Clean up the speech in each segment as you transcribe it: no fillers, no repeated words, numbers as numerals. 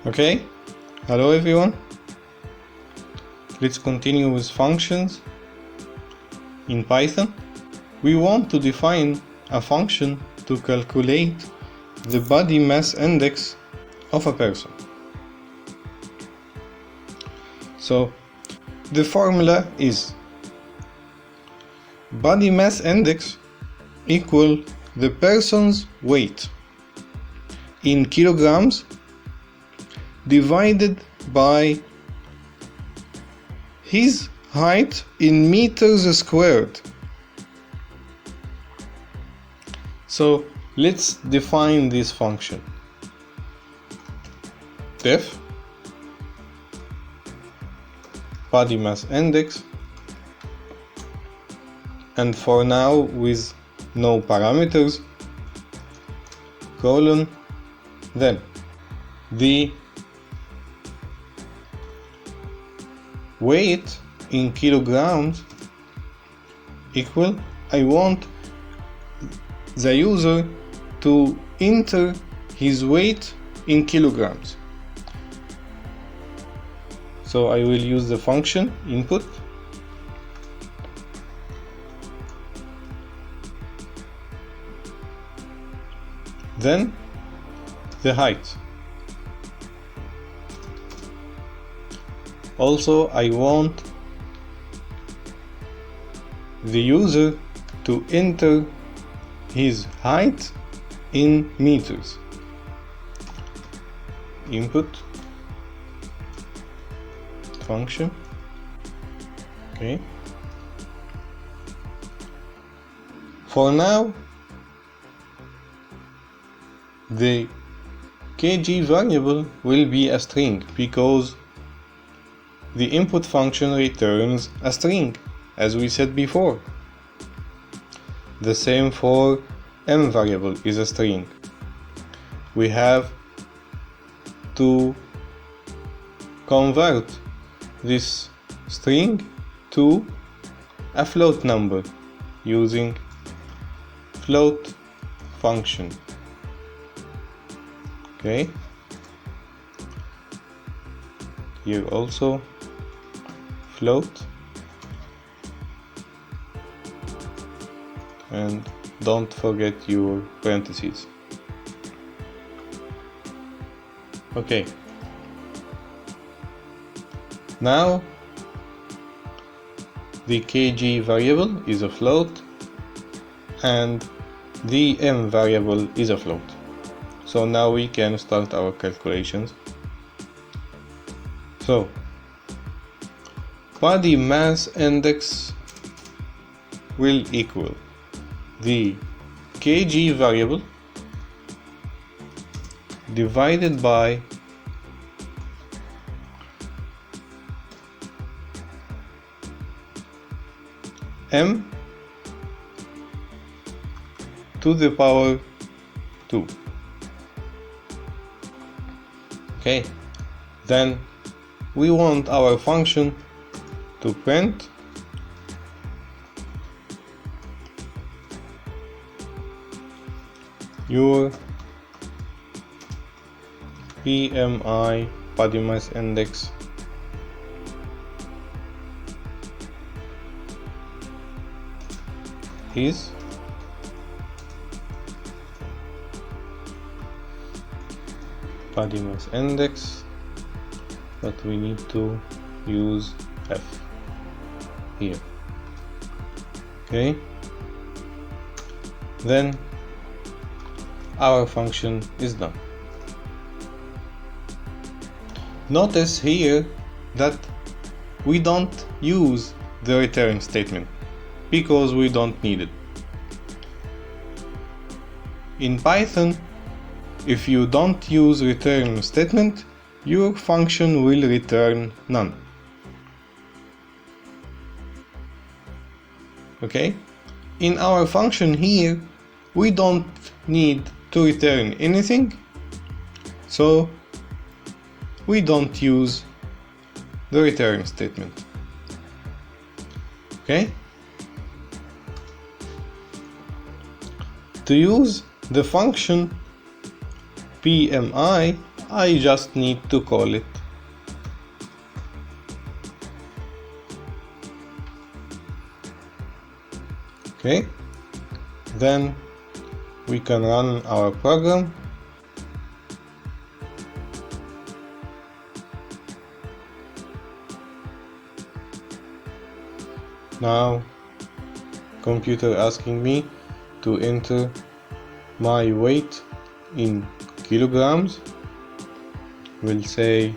Okay, hello everyone. Let's continue with functions. In Python, we want to define a function to calculate the body mass index of a person. So the formula is body mass index equal the person's weight in kilograms divided by his height in meters squared. So let's define this function. Def body mass index, and for now with no parameters, colon, then the weight in kilograms equal, I want the user to enter his weight in kilograms. So I will use the function input then the height. Also, I want the user to enter his height in meters. Input function. Okay. For now, the kg variable will be a string because the input function returns a string, as we said before. The same for m variable is a string. We have to convert this string to a float number using float function. Okay. Here also float, and don't forget your parentheses. Okay. Now the kg variable is a float and the m variable is a float. So now we can start our calculations. So body mass index will equal the kg variable divided by m to the power 2. Okay, then we want our function to print your BMI body mass index is body mass index, but we need to use F here. Okay, then our function is done. Notice here that we don't use the return statement because we don't need it. In Python, if you don't use return statement, your function will return none. Okay? In our function here, we don't need to return anything, so we don't use the return statement. Okay? To use the function PMI, I just need to call it. Okay, then we can run our program. Now computer asking me to enter my weight in kilograms. We'll say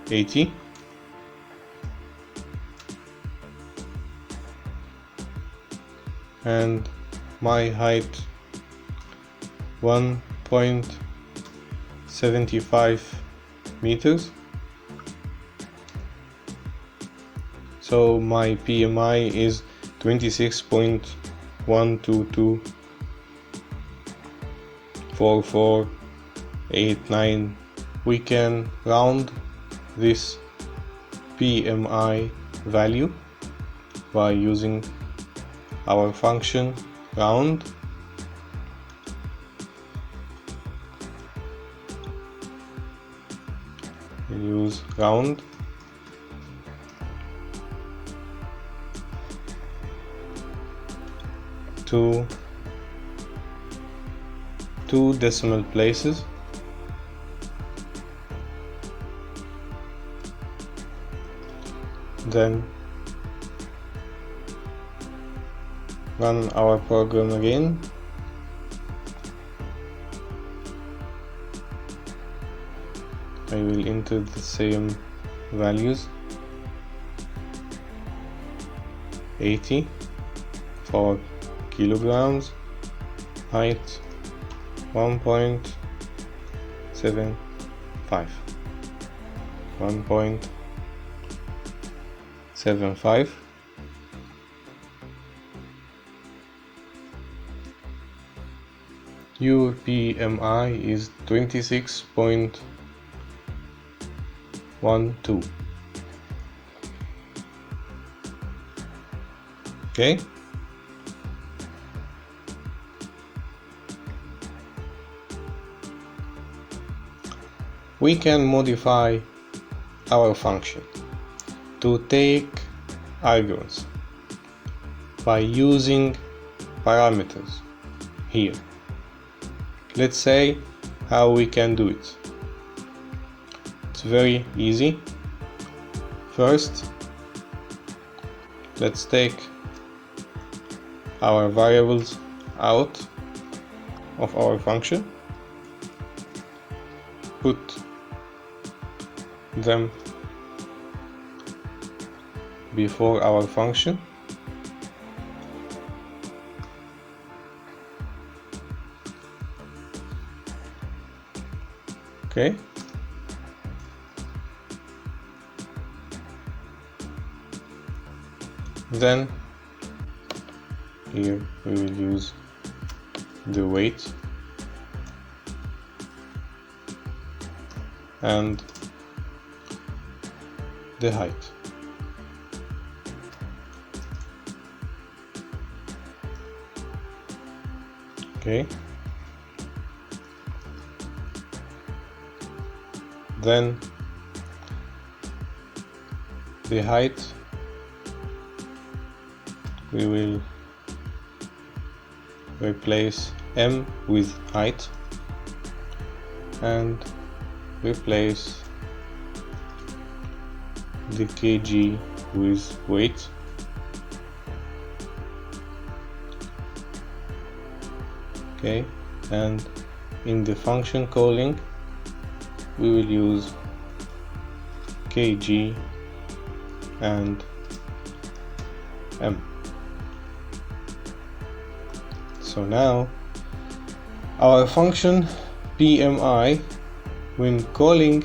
80. And my height 1.75 meters. So my PMI is 26.1224489. We can round this PMI value by using our function round. We'll use round to 2 decimal places. Then run our program again. I will enter the same values. 80 for kilograms, height 1.75. Your PMI is 26.12. Okay. We can modify our function to take arguments by using parameters here. Let's say how we can do it. It's very easy. First, let's take our variables out of our function, put them before our function. Okay. Then here we will use the weight and the height. Okay. Then the height, we will replace m with height and replace the kg with weight. Okay, and in the function calling we will use kg and m. So now our function PMI, when calling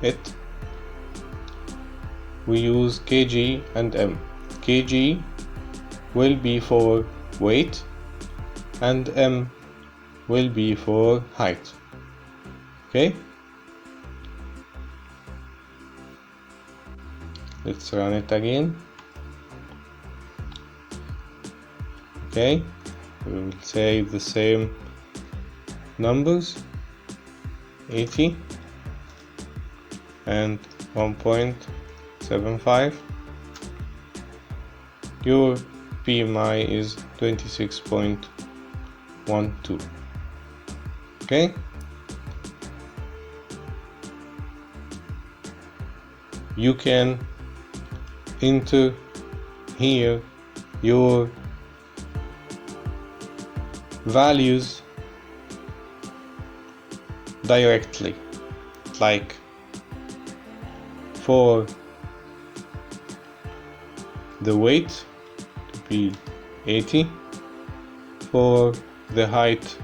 it, we use kg and m. Kg will be for weight and m will be for height. Okay, let's run it again. Okay, we will say the same numbers, 80 and 1.75. Your PMI is 26.12. Okay? You can enter here your values directly, like for the weight to be 80, for the height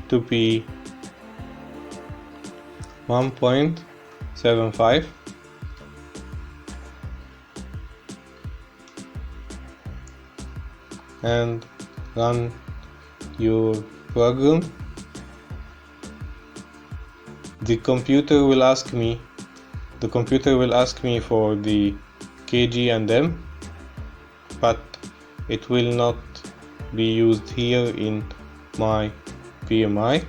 to be 1.75, and run your program. The computer will ask me for the kg and m, but it will not be used here in my PMI.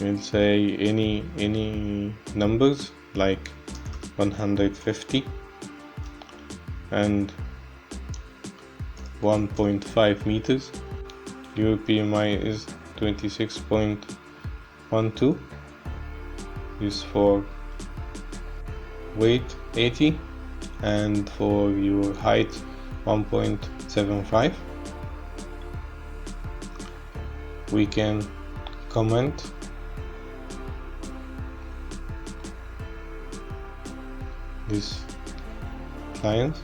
We'll say any numbers like 150 and 1.5 meters. Your PMI is 26.12. Is for weight 80 and for your height 1.75. We can comment this client.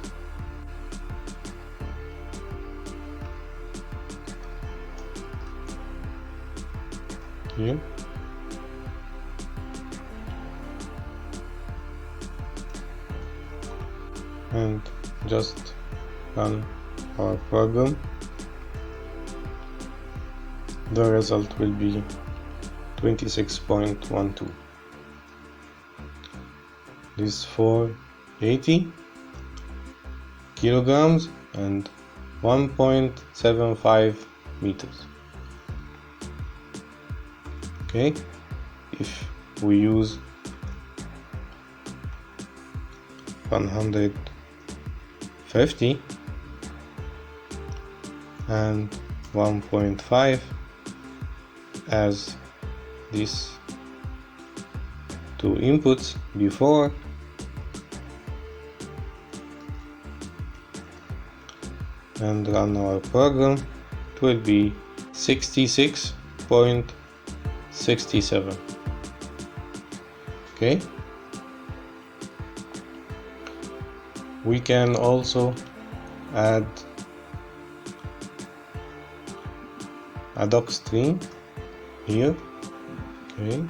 Here. And just run our program. The result will be 26.12. This for 80 kilograms and 1.75 meters. Okay, if we use 150 and 1.5 as these two inputs before, and run our program, it will be 66.67. Okay, we can also add a doc string here. Okay,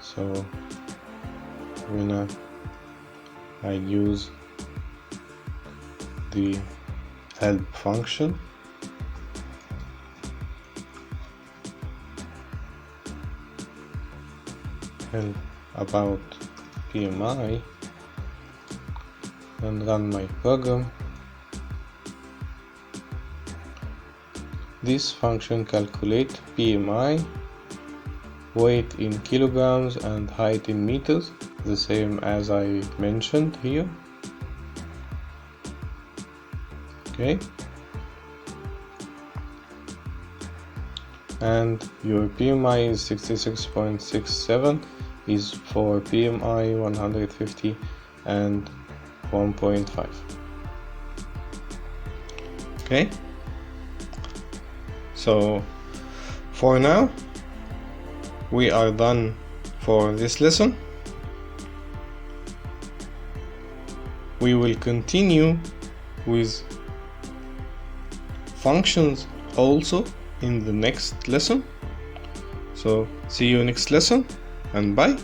so when I use the help function, help about PMI, and run my program. This function calculate PMI, weight in kilograms and height in meters, the same as I mentioned here. Okay, and your PMI is 66.67 is for PMI 150 and 1.5. Okay, so for now we are done for this lesson. We will continue with functions also in the next lesson. So see you next lesson, and bye.